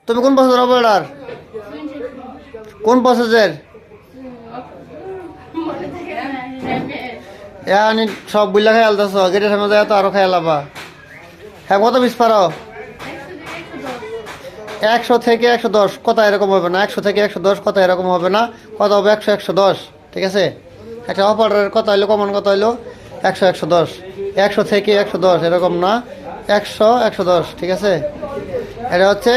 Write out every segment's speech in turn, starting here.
তুমি কোন processor operator? কোন প্রসেসের? আমি সব বুঝলা খেয়াল দাস গেটের সামনে যায় তো আরো খেয়াল আবা। হ্যাঁ কত পিস পারো? 100 থেকে 110 কথা এরকম হবে না। 100 থেকে 110 কথা এরকম হবে না। কত হবে? 100 110। ঠিক আছে, একটা অপারেটরের কথা হইলো কমন কথা হইলো 100 110। 100 থেকে 110 এরকম না, 100 110। ঠিক আছে, এটা হচ্ছে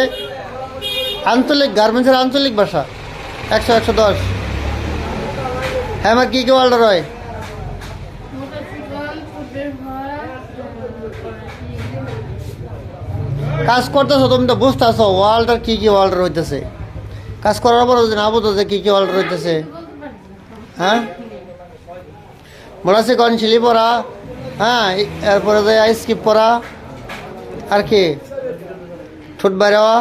আঞ্চলিক গার্মেন্টসের আঞ্চলিক ভাষা। 100 110। হ্যাঁ আমার কী কী অর্ডার হয়? কাজ করতেছো তুমি তো বুঝতেছো ওয়ার্ল্ডের কী কী অর্ডার হইতেছে। কাজ করার পর যদি না বুঝো যে কী কী অর্ডার হইতেছে। হ্যাঁ মনে আছে কনশিলি পরা, হ্যাঁ এরপরে যে আইসকিপ পরা, আর কি ঠোঁট বাইরে হওয়া,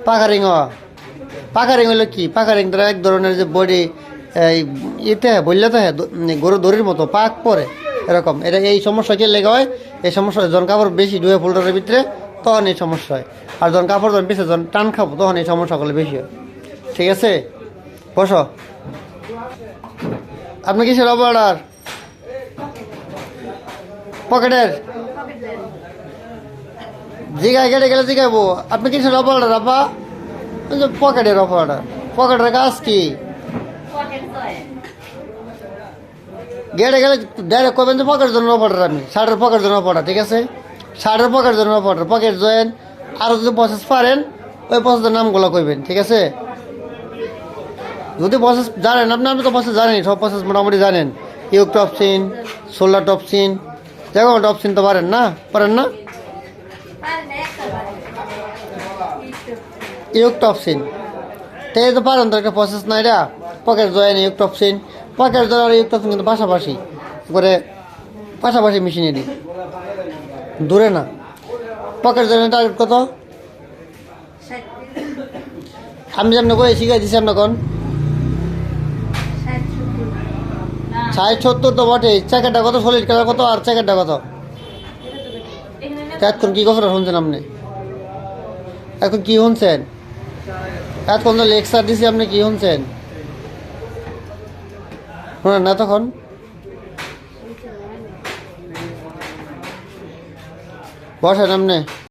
পাকারিং হওয়া। পাকারিং হলো কি? পাকারিং দ্বারা এক ধরনের যে বডি এই ইতে বললে তো হ্যাঁ গরু দড়ির মতো পাক পরে এরকম। এটা এই সমস্যা কি লেগে হয়? এই সমস্যা যখন কাপড় বেশি ডুয়ে ফোল্ডারের ভিতরে তখন এই সমস্যা হয়। আর যখন কাপড় যখন পিছিয়ে যখন টান খাবো তখন এই সমস্যাগুলো বেশি হয়। ঠিক আছে, বসো। আপনি কিসের অপারেটর? পকেটের? জিগায় গেটে গেলে জিগাইবো আপনি কিসের অপারেটর আপা? পকেটের অপারেটর। পকেটের কাজ কি? গেটে গেলে ডাইরেক্ট করবেন যে পকেটের জন্য অপারেটর, আমি শার্টের পকেটের জন্য অপারেটর। ঠিক আছে, শার্টের পকেটের জন্য অপারেটর, পকেট জয়েন আরও যদি প্রসেস পারেন ওই প্রসেসের নামগুলো কইবেন। ঠিক আছে, যদি প্রসেস জানেন আপনি তো প্রসেস জানেন, সব প্রসেস মোটামুটি জানেন। ইউক টপসিন, শোল্ডার টপসিন, দেখো টপসিন তো পারেন না? পারেন না? ইউক টপসিন তাই তো পারেন তো, একটা প্রসেস না এটা। পকেট জয়েন, ইউক টপসিন, পকেট জয়েন আর ইউক টপসিন কিন্তু পাশাপাশি করে, পাশাপাশি মেশিনেরই, দূরে না। পকেট জয়েনের টার্গেট কত? আমি যেমন করে শিখাই দিচ্ছি আপনার কোন 60 70 তো বটে। চ্যাকেটটা কত? সলিড কালার কত? আর চ্যাকেটটা কত? এখন কি কথাটা শুনছেন আপনি? এখন কি শুনছেন? এখন তো লেকচার দিছি, আপনি কি শুনছেন? শোনেন না তখন? বসেন আপনি।